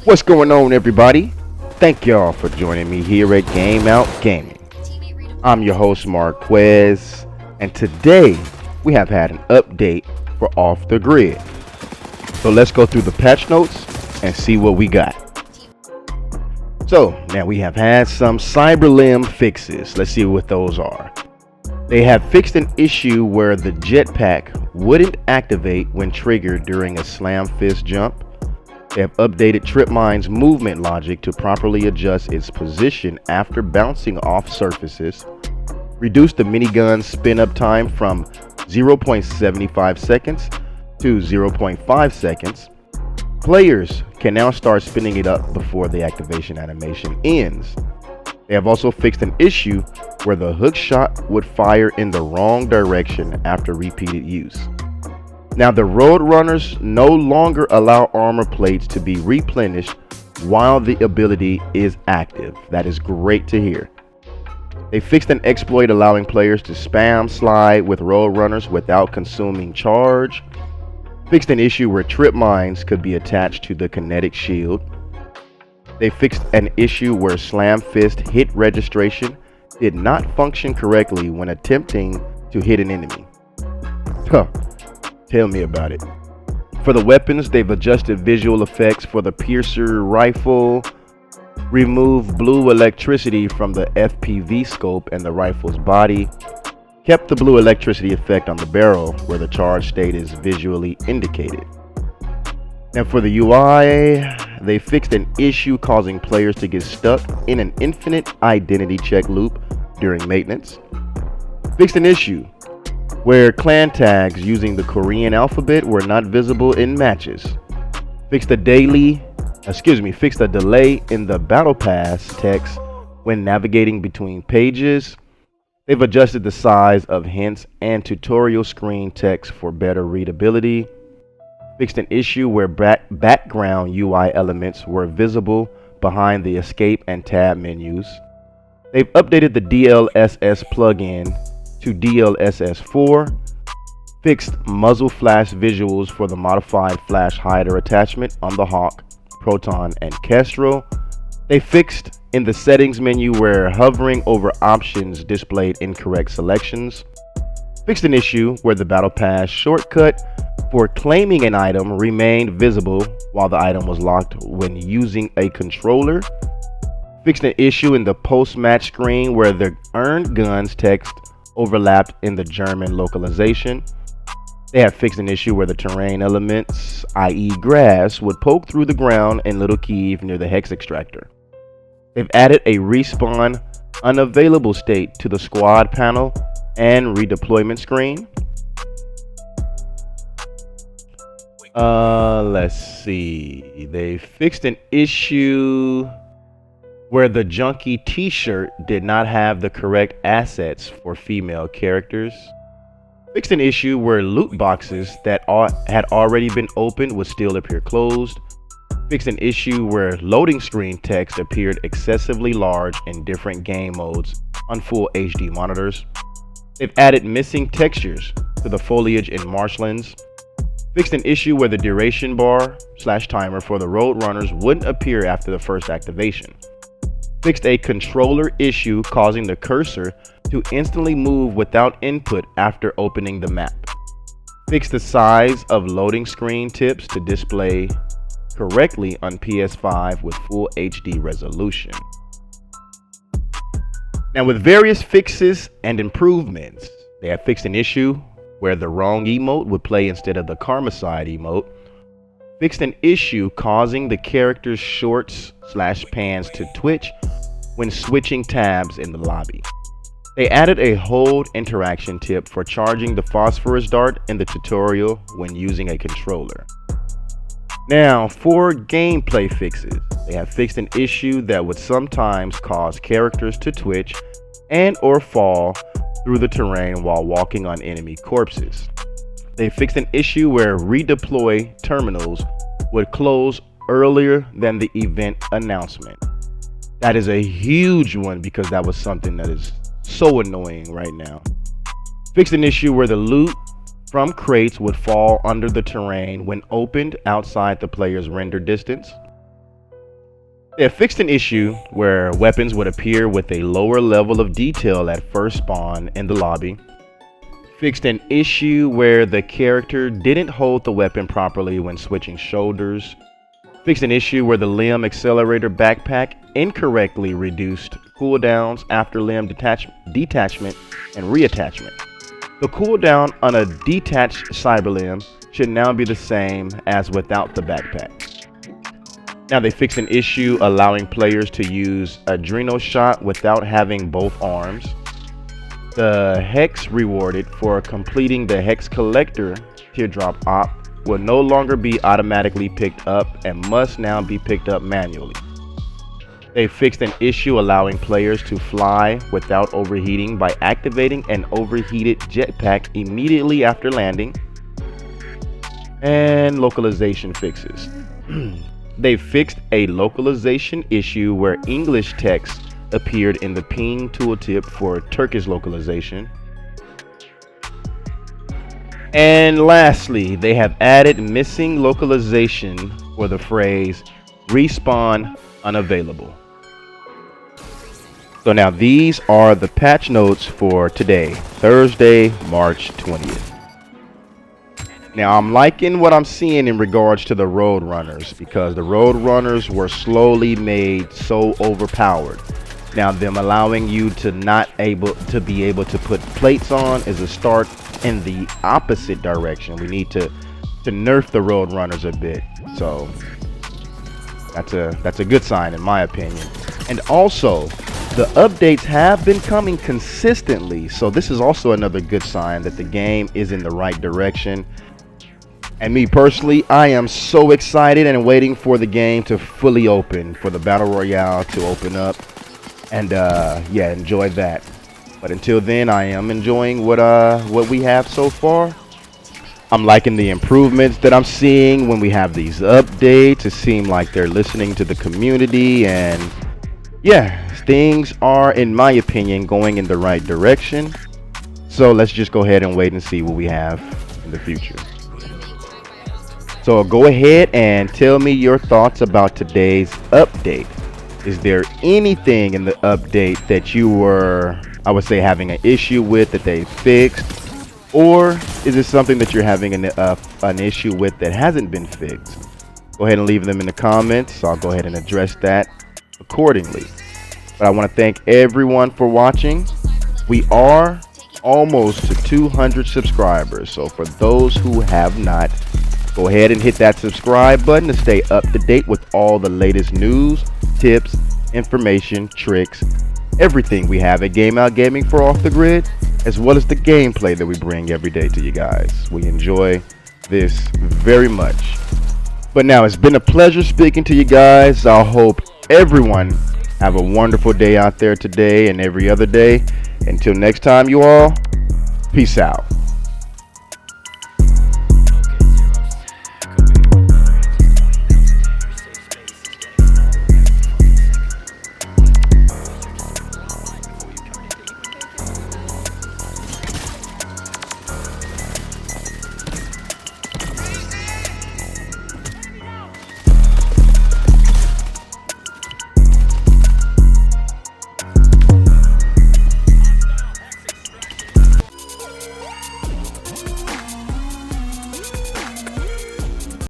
What's going on, everybody? Thank y'all for joining me here at GameOut Gaming. I'm your host Marquez, and today we have had an update for Off the Grid. So let's go through the patch notes and see what we got. So now we have had some cyberlimb fixes. Let's see what those are. They have fixed an issue where the jetpack wouldn't activate when triggered during a slam fist jump. They have updated Tripmine's movement logic to properly adjust its position after bouncing off surfaces, reduced the minigun's spin-up time from 0.75 seconds to 0.5 seconds. Players can now start spinning it up before the activation animation ends. They have also fixed an issue where the hook shot would fire in the wrong direction after repeated use. Now, the road runners no longer allow armor plates to be replenished while the ability is active. That is great to hear. They fixed an exploit allowing players to spam slide with road runners without consuming charge. Fixed an issue where trip mines could be attached to the kinetic shield. They fixed an issue where slam fist hit registration did not function correctly when attempting to hit an enemy. Tell me about it. For the weapons, they've adjusted visual effects for the Piercer rifle, removed blue electricity from the FPV scope and the rifle's body, kept the blue electricity effect on the barrel where the charge state is visually indicated. And for the UI, they fixed an issue causing players to get stuck in an infinite identity check loop during maintenance. Fixed an issue where clan tags using the Korean alphabet were not visible in matches. Fixed a delay in the battle pass text when navigating between pages. They've adjusted the size of hints and tutorial screen text for better readability. Fixed an issue where background UI elements were visible behind the escape and tab menus. They've updated the DLSS plugin to DLSS 4, fixed muzzle flash visuals for the modified flash hider attachment on the Hawk, Proton, and Kestrel. They fixed in the settings menu where hovering over options displayed incorrect selections. Fixed an issue where the battle pass shortcut for claiming an item remained visible while the item was locked when using a controller. Fixed an issue in the post-match screen where the earned guns text overlapped in the German localization. They have fixed an issue where the terrain elements, i.e. grass, would poke through the ground in Little Kiev near the hex extractor. They've added a respawn unavailable state to the squad panel and redeployment screen. Let's see. They fixed an issue where the junkie t-shirt did not have the correct assets for female characters. Fixed an issue where loot boxes that had already been opened would still appear closed. Fixed an issue where loading screen text appeared excessively large in different game modes on full HD monitors. They've added missing textures to the foliage in marshlands. Fixed an issue where the duration bar / timer for the road runners wouldn't appear after the first activation. Fixed a controller issue causing the cursor to instantly move without input after opening the map. Fixed the size of loading screen tips to display correctly on PS5 with full HD resolution. Now, with various fixes and improvements, they have fixed an issue where the wrong emote would play instead of the Karmacide emote. Fixed an issue causing the character's shorts / pants to twitch when switching tabs in the lobby. They added a hold interaction tip for charging the phosphorus dart in the tutorial when using a controller. Now, for gameplay fixes, they have fixed an issue that would sometimes cause characters to twitch and or fall through the terrain while walking on enemy corpses. They fixed an issue where redeploy terminals would close earlier than the event announcement. That is a huge one because that was something that is so annoying right now. Fixed an issue where the loot from crates would fall under the terrain when opened outside the player's render distance. They have fixed an issue where weapons would appear with a lower level of detail at first spawn in the lobby. Fixed an issue where the character didn't hold the weapon properly when switching shoulders. Fixed an issue where the limb accelerator backpack incorrectly reduced cooldowns after limb detachment and reattachment. The cooldown on a detached cyber limb should now be the same as without the backpack. Now they fixed an issue allowing players to use Adrenal Shot without having both arms. The Hex rewarded for completing the Hex Collector Teardrop Op will no longer be automatically picked up and must now be picked up manually. They fixed an issue allowing players to fly without overheating by activating an overheated jetpack immediately after landing. And localization fixes. They fixed a localization issue where English text appeared in the ping tooltip for Turkish localization. And lastly, they have added missing localization for the phrase respawn unavailable. So now these are the patch notes for today, Thursday, March 20th. Now I'm liking what I'm seeing in regards to the road runners, because the road runners were slowly made so overpowered. Now them allowing you to be able to put plates on is a start in the opposite direction. We need to nerf the road runners a bit. So that's a good sign in my opinion. And also the updates have been coming consistently, so this is also another good sign that the game is in the right direction. And me personally, I am so excited and waiting for the game to fully open, for the Battle Royale to open up, and yeah, enjoy that. But until then, I am enjoying what we have so far. I'm liking the improvements that I'm seeing when we have these updates. It seems like they're listening to the community, and yeah, things are, in my opinion, going in the right direction. So let's just go ahead and wait and see what we have in the future. So go ahead and tell me your thoughts about today's update. Is there anything in the update that you were, I would say, having an issue with that they fixed? Or is it something that you're having an issue with that hasn't been fixed? Go ahead and leave them in the comments. So I'll go ahead and address that accordingly. But I want to thank everyone for watching. We are almost to 200 subscribers. So for those who have not, go ahead and hit that subscribe button to stay up to date with all the latest news, tips, information, tricks, everything we have at GameOut Gaming for Off the Grid, as well as the gameplay that we bring every day to you guys. We enjoy this very much. But now, it's been a pleasure speaking to you guys. I hope everyone have a wonderful day out there today and every other day. Until next time, you all, peace out.